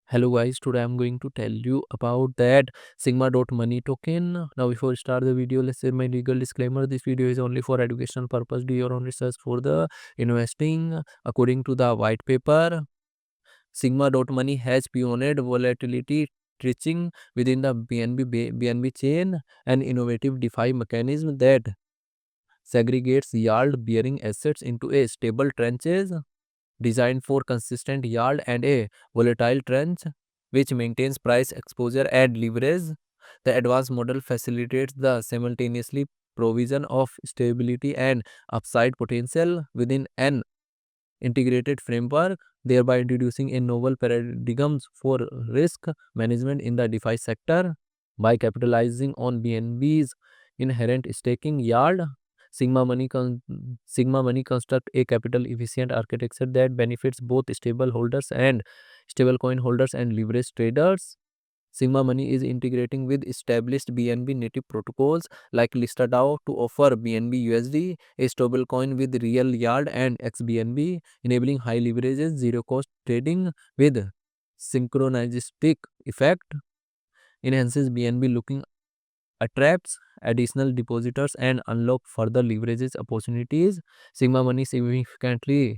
Hello guys, today I'm going to tell you about that SigmaDotMoney token. Now before we start the video, let's say my legal disclaimer. This video is only for educational purpose. Do your own research for the investing. According to the white paper, SigmaDotMoney has pioneered volatility tracing within the BNB chain, an innovative DeFi mechanism that segregates yield-bearing assets into a stable tranches designed for consistent yield and a volatile tranche which maintains price exposure and leverage. The advanced model facilitates the simultaneously provision of stability and upside potential within an integrated framework, thereby introducing a novel paradigm for risk management in the DeFi sector. By capitalizing on BNB's inherent staking yield, Sigma Money, Sigma Money construct a capital efficient architecture that benefits both stable holders and stablecoin holders and leverage traders. Sigma Money is integrating with established BNB native protocols like ListaDAO to offer BNB USD, a stablecoin with real yield, and XBNB, enabling high leverages, zero cost trading with synchronistic effect, enhances BNB looking attracts additional depositors and unlock further leverages opportunities. Sigma Money significantly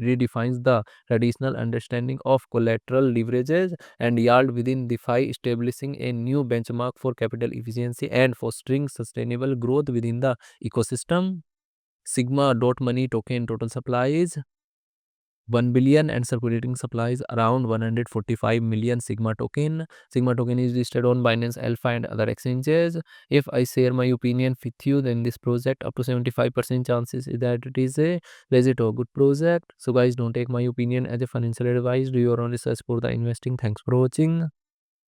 redefines the traditional understanding of collateral leverages and yield within DeFi, establishing a new benchmark for capital efficiency and fostering sustainable growth within the ecosystem. Sigma.Money token total supply is 1 billion and circulating supplies around 145 million Sigma token. Sigma token is listed on Binance Alpha and other exchanges. If I share my opinion with you, then this project up to 75% chances is that it is a legit or good project. So guys, don't take my opinion as a financial advice. Do your own research for the investing. Thanks for watching.